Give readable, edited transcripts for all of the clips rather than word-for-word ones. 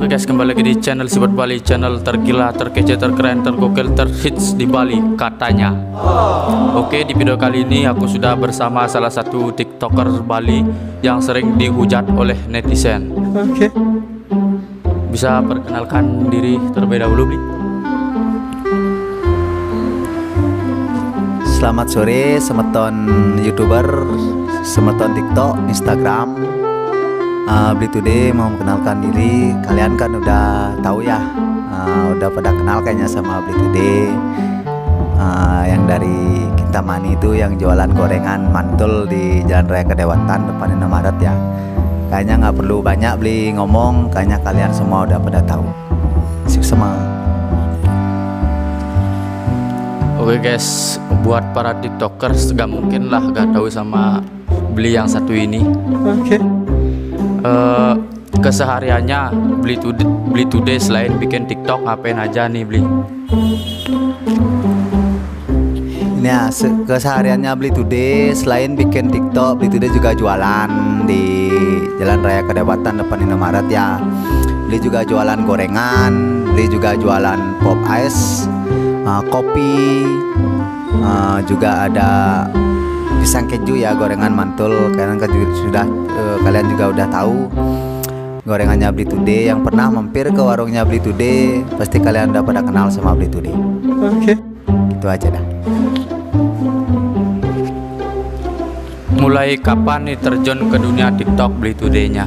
Oke guys, kembali lagi di channel Sibut Bali, channel tergila, terkece, terkeren, tergokil, terhits di Bali katanya. Oke, di video kali ini aku sudah bersama salah satu TikToker Bali yang sering dihujat oleh netizen. Oke. Bisa perkenalkan diri terlebih dahulu, Bli? Selamat sore semeton YouTuber, semeton TikTok, Instagram. Bli Today mau mengenalkan diri. Kalian kan udah tahu ya, udah pada kenal kayaknya sama Bli Today, yang dari Kintamani itu yang jualan gorengan mantul di Jalan Raya Kedewatan depan Indomaret ya. Kayaknya nggak perlu banyak Bli ngomong, kayaknya kalian semua udah pada tahu. Sama. Oke guys, buat para TikTokers gak mungkin lah gak tahu sama Bli yang satu ini. Oke. Kesehariannya Bli Today selain bikin TikTok ngapain aja nih, Bli? Ini ya, kesehariannya Bli Today selain bikin TikTok, Bli Today juga jualan di Jalan Raya Kedewatan depan Indomaret ya. Bli juga jualan gorengan, Bli juga jualan pop ice, kopi, juga ada pisang keju ya, gorengan mantul. Kalian juga udah tahu gorengannya Bli Today. Yang pernah mampir ke warungnya Bli Today pasti kalian udah pada kenal sama Bli Today. Oke. Itu aja dah. Mulai kapan nih terjun ke dunia TikTok Bli Today-nya?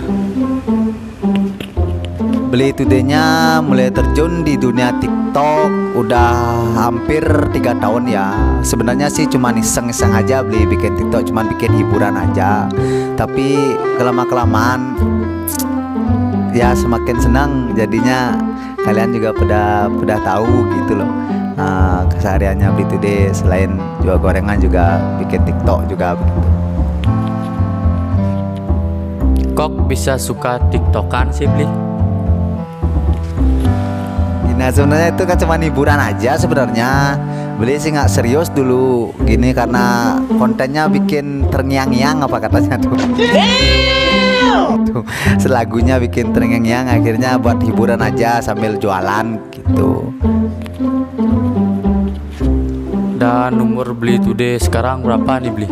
Bli Today-nya mulai terjun di dunia TikTok udah hampir 3 tahun ya. Sebenarnya sih cuma iseng-iseng aja Bli bikin TikTok, cuma bikin hiburan aja. Tapi kelamaan ya semakin senang jadinya, kalian juga pada tahu gitu loh. Kesehariannya Bli Today selain jual gorengan juga bikin TikTok juga begitu. Kok bisa suka TikTokan sih, Bli? Nah sebenarnya itu kan cuma hiburan aja sebenarnya. Beli sih nggak serius dulu gini karena kontennya bikin terngiang-ngiang apa katanya tuh. Tuh selagunya bikin terngiang-ngiang, akhirnya buat hiburan aja sambil jualan gitu. Dan umur Bli Today sekarang berapa nih, Bli?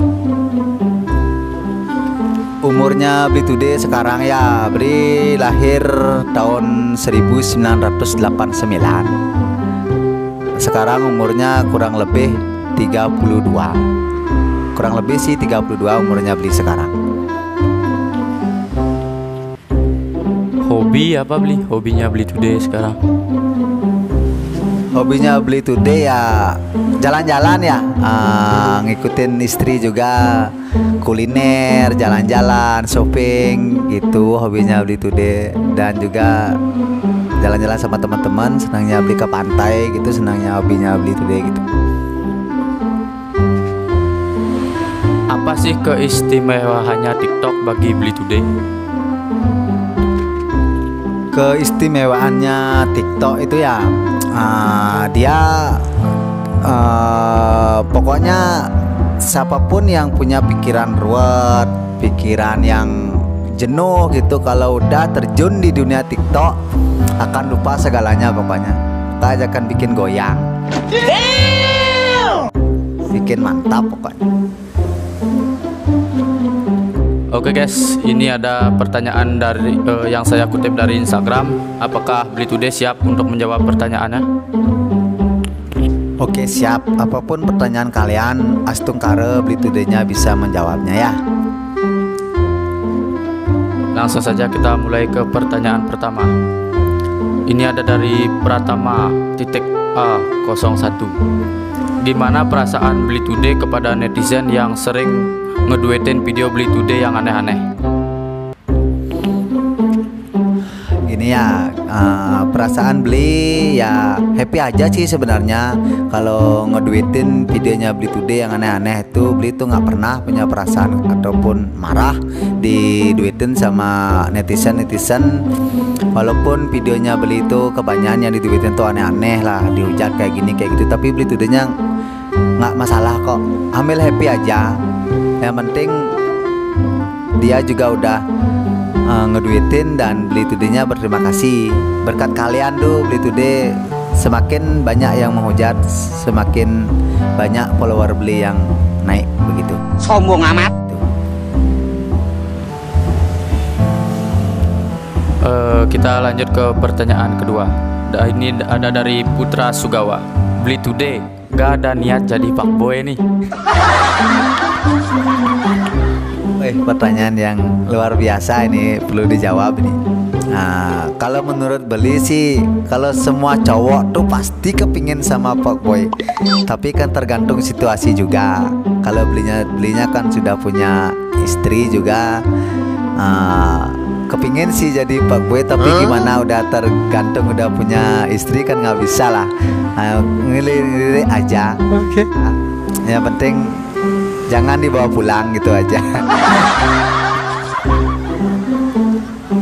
Umurnya Bli Today sekarang ya, Bli lahir tahun 1989. Sekarang umurnya kurang lebih 32. Kurang lebih sih 32 umurnya Bli sekarang. Hobi apa, Bli? Hobinya Bli Today sekarang? Hobinya Bli Today ya jalan-jalan ya, ngikutin istri juga, kuliner, jalan-jalan, shopping gitu hobinya Bli Today. Dan juga jalan-jalan sama teman-teman, senangnya Bli ke pantai gitu, senangnya hobinya Bli Today gitu. Apa sih keistimewaannya TikTok bagi Bli Today? Keistimewaannya TikTok itu ya, dia pokoknya siapapun yang punya pikiran ruwet, pikiran yang jenuh gitu, kalau udah terjun di dunia TikTok akan lupa segalanya pokoknya. Kita aja akan bikin goyang, bikin mantap pokoknya. Oke guys, ini ada pertanyaan dari yang saya kutip dari Instagram. Apakah Bli Today siap untuk menjawab pertanyaannya? Oke siap, apapun pertanyaan kalian, astung kare Bli Today-nya bisa menjawabnya ya. Langsung saja kita mulai ke pertanyaan pertama. Ini ada dari Pratama.A01. Gimana perasaan Bli Today kepada netizen yang sering ngeduetin video Bli Today yang aneh-aneh? Ini ya, perasaan Bli ya happy aja sih sebenarnya. Kalau ngeduetin videonya Bli Today yang aneh-aneh itu, Bli tuh nggak pernah punya perasaan ataupun marah diduetin sama netizen. Walaupun videonya Bli itu kebanyakan yang diduetin tuh aneh-aneh lah, dihujat kayak gini kayak gitu, tapi Bli Today-nya nggak masalah kok, ambil happy aja. Yang penting dia juga udah ngeduitin dan Beli Today-nya berterima kasih. Berkat kalian tuh Beli Today semakin banyak yang menghujat, semakin banyak follower Beli yang naik begitu. Sombong amat. Kita lanjut ke pertanyaan kedua. Ini ada dari Putra Sugawa. Beli Today gak ada niat jadi fuckboy nih. Pertanyaan yang luar biasa ini, perlu dijawab nih. Nah, kalau menurut Beli sih, kalau semua cowok tuh pasti kepingin sama fuckboy. Tapi kan tergantung situasi juga. Kalau belinya kan sudah punya istri juga, kepingin sih jadi fuckboy. Tapi gimana, udah tergantung, udah punya istri kan nggak bisa lah. Ngelirik aja. Oke. Yang penting jangan dibawa pulang gitu aja.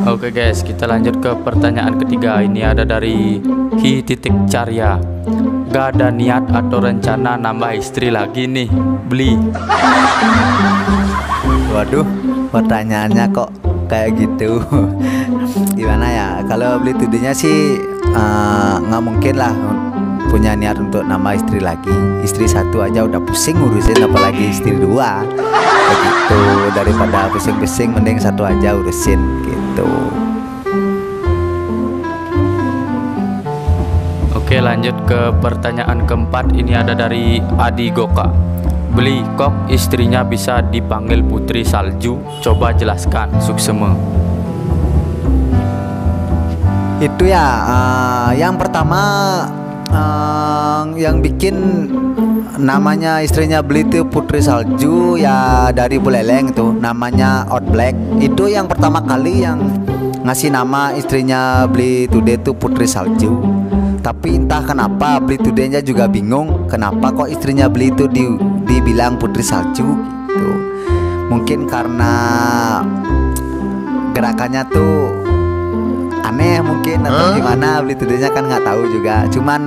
Oke guys, kita lanjut ke pertanyaan ketiga. Ini ada dari Hi.Carya. Gak ada niat atau rencana nambah istri lagi nih, Beli. Waduh, pertanyaannya kok kayak gitu. Gimana ya, kalau Beli Today-nya sih nggak mungkin lah punya niat untuk nambah istri lagi. Istri satu aja udah pusing ngurusin, apalagi istri dua. Begitu, daripada pusing-pusing mending satu aja urusin gitu. Oke, lanjut ke pertanyaan keempat. Ini ada dari Adi Goka. Beli, kok istrinya bisa dipanggil Putri Salju? Coba jelaskan, suksema. Itu ya, yang pertama yang bikin namanya istrinya Beli itu Putri Salju ya dari Buleleng itu, namanya Outblack. Itu yang pertama kali yang ngasih nama istrinya Beli Today itu Putri Salju. Tapi entah kenapa Beli Today-nya juga bingung kenapa kok istrinya Beli itu dibilang Putri Salju gitu. Mungkin karena gerakannya tuh aneh mungkin, atau gimana, Beli Today-nya kan nggak tahu juga. Cuman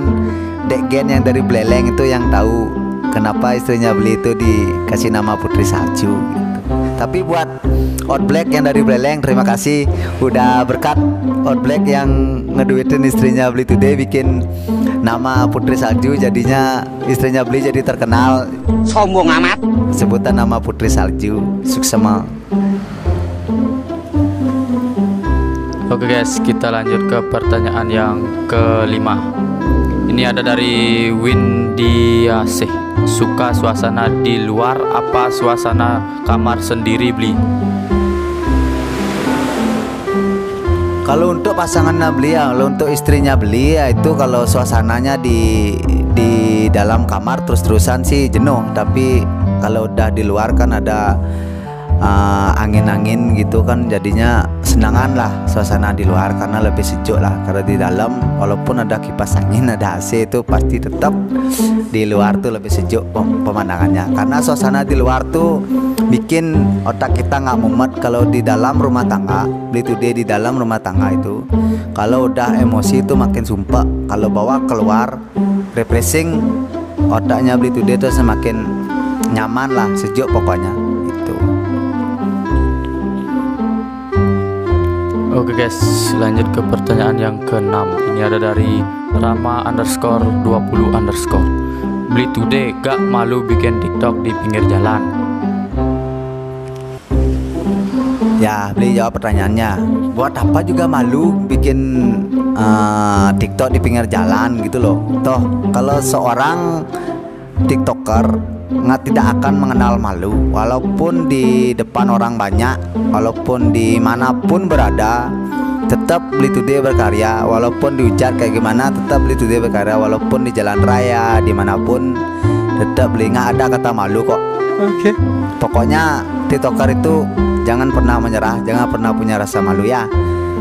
Dek Gen yang dari Buleleng itu yang tahu kenapa istrinya Beli itu dikasih nama Putri Salju gitu. Tapi buat Outblack yang dari Buleleng, terima kasih udah berkat Outblack yang ngeduitin istrinya Beli Today bikin nama Putri Salju, jadinya istrinya Beli jadi terkenal. Sombong amat. Sebutan nama Putri Salju, suksema. Oke guys, kita lanjut ke pertanyaan yang kelima. Ini ada dari Windiasih. Suka suasana di luar apa suasana kamar sendiri, Beli? Kalau untuk pasangannya Beli ya, kalau untuk istrinya Beli ya, itu kalau suasananya di dalam kamar terus-terusan sih jenuh. Tapi kalau udah di luar kan ada angin-angin gitu kan, jadinya senangan lah suasana di luar karena lebih sejuk lah. Karena di dalam walaupun ada kipas angin, ada AC, itu pasti tetap di luar tuh lebih sejuk pemandangannya. Karena suasana di luar tuh bikin otak kita nggak mumet. Kalau di dalam rumah tangga, Beli Today di dalam rumah tangga itu, kalau udah emosi itu makin sumpah. Kalau bawa keluar refreshing, otaknya Beli Today tuh semakin nyaman lah, sejuk pokoknya itu. Oke guys, lanjut ke pertanyaan yang keenam. Ini ada dari Rama_20_. Beli Today gak malu bikin TikTok di pinggir jalan? Ya, Beli jawab pertanyaannya. Buat apa juga malu bikin TikTok di pinggir jalan gitu loh. Toh kalau seorang TikToker tidak akan mengenal malu, walaupun di depan orang banyak, walaupun dimanapun berada, tetap Beli Today berkarya. Walaupun dihujat kayak gimana, tetap Beli Today berkarya. Walaupun di jalan raya, dimanapun, tetap Beli, nggak ada kata malu kok. Oke. Pokoknya TikToker itu jangan pernah menyerah, jangan pernah punya rasa malu ya.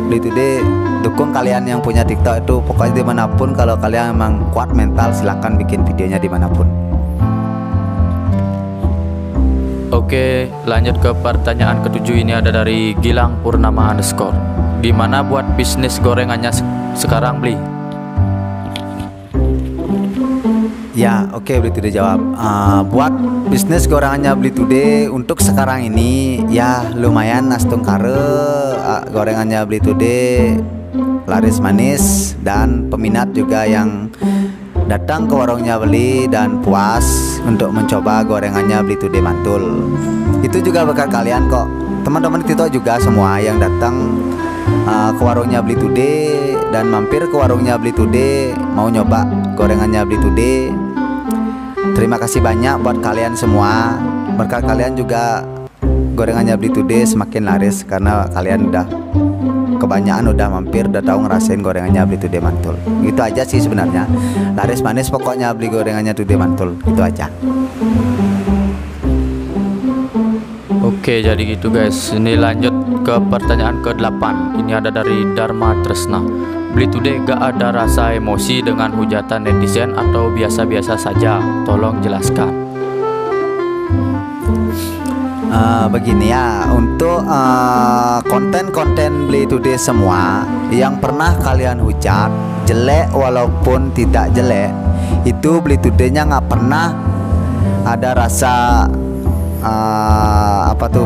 Beli Today dukung kalian yang punya TikTok itu. Pokoknya dimanapun, kalau kalian memang kuat mental, silahkan bikin videonya dimanapun. Oke, lanjut ke pertanyaan ketujuh. Ini ada dari Gilang Purnama_. Gimana buat bisnis gorengannya sekarang, Beli? Ya, oke, Beli Today jawab. Buat bisnis gorengannya Beli Today untuk sekarang ini ya lumayan nastung kare. Gorengannya Beli Today laris manis dan peminat juga yang datang ke warungnya beli dan puas untuk mencoba gorengannya Beli Today mantul. Itu juga berkat kalian kok. Teman-teman Tito juga semua yang datang ke warungnya Beli Today dan mampir ke warungnya Beli Today mau nyoba gorengannya Beli Today. Terima kasih banyak buat kalian semua. Berkat kalian juga gorengannya Beli Today semakin laris karena kalian udah kebanyakan udah mampir, udah tahu ngerasain gorengannya Beli Today mantul. Gitu aja sih sebenarnya. Laris manis pokoknya beli gorengannya Today mantul. Itu aja. Oke, jadi gitu guys. Ini lanjut ke pertanyaan ke-8. Ini ada dari Dharma Tresna. Beli Today gak ada rasa emosi dengan hujatan netizen atau biasa-biasa saja? Tolong jelaskan. Begini ya, untuk konten-konten Beli Today semua yang pernah kalian hujat jelek walaupun tidak jelek, itu Beli Today-nya nggak pernah ada rasa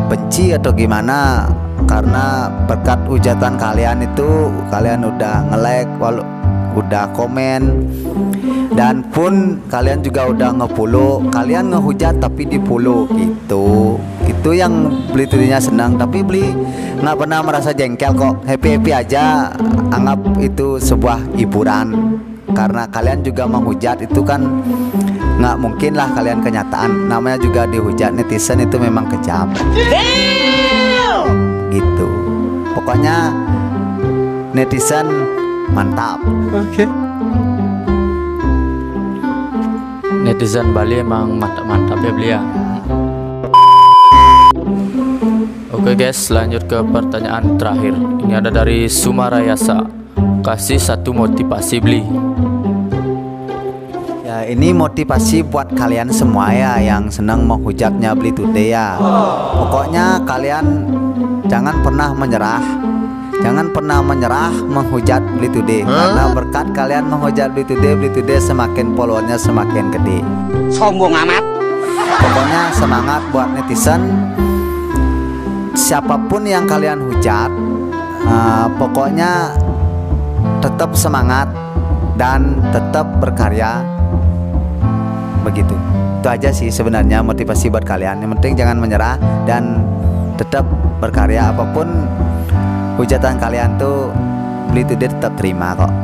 benci atau gimana, karena berkat hujatan kalian itu kalian udah nge-like, udah komen, dan pun kalian juga udah nge-follow. Kalian ngehujat tapi di-follow gitu. Itu yang Beli Today-nya senang. Tapi Beli nggak pernah merasa jengkel kok. Happy-happy aja. Anggap itu sebuah hiburan. Karena kalian juga menghujat itu kan nggak mungkin lah kalian kenyataan. Namanya juga dihujat netizen itu memang kejam. Gitu. Pokoknya netizen mantap. Netizen Bali emang mantap-mantap ya Beli ya. Oke guys, lanjut ke pertanyaan terakhir. Ini ada dari Sumarayasa. Kasih satu motivasi Beli. Ya, ini motivasi buat kalian semua ya yang senang menghujatnya Beli Today ya. Pokoknya kalian jangan pernah menyerah. Jangan pernah menyerah menghujat Beli Today. Karena berkat kalian menghujat Beli Today semakin followernya semakin gede. Sombong amat. Pokoknya semangat buat netizen. Siapapun yang kalian hujat, pokoknya tetap semangat dan tetap berkarya. Begitu. Itu aja sih sebenarnya motivasi buat kalian. Yang penting jangan menyerah dan tetap berkarya. Apapun hujatan kalian tuh Beli Today tetap terima kok.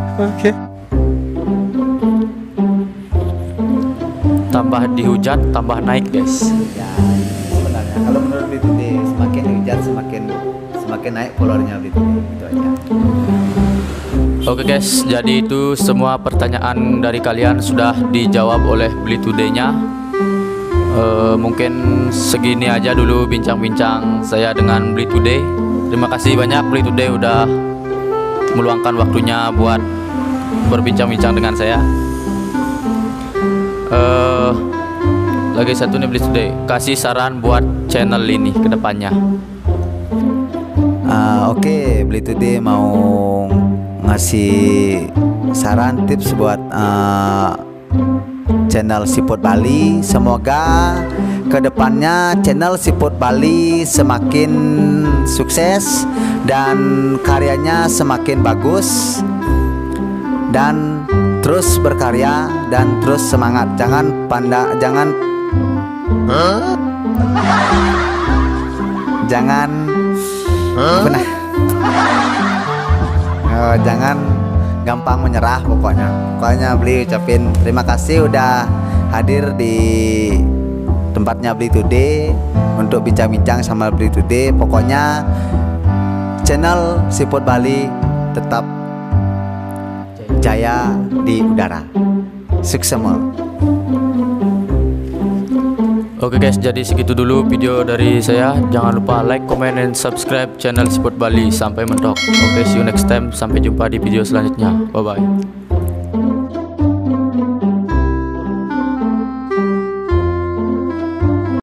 Tambah dihujat, tambah naik guys. Ya, sebenarnya kalau menurut Beli Today semakin dihujat semakin naik followernya Beli Today. Itu aja. Oke guys, jadi itu semua pertanyaan dari kalian sudah dijawab oleh Beli Today-nya. Mungkin segini aja dulu bincang-bincang saya dengan Beli Today. Terima kasih banyak Beli Today udah meluangkan waktunya buat berbincang-bincang dengan saya. Lagi satu nih Beli Today, kasih saran buat channel ini ke depannya. Oke, Beli Today mau ngasih saran tips buat channel Siput Bali. Semoga kedepannya channel Siput Bali semakin sukses dan karyanya semakin bagus, dan terus berkarya dan terus semangat. Jangan jangan gampang menyerah. Pokoknya Beli ucapin terima kasih udah hadir di tempatnya Beli Today untuk bincang-bincang sama Beli Today. Pokoknya channel Siput Bali tetap jaya di udara. Sukses semua. Oke guys, jadi segitu dulu video dari saya. Jangan lupa like, comment, dan subscribe channel Siput Bali. Sampai mentok. Oke, see you next time. Sampai jumpa di video selanjutnya. Bye bye.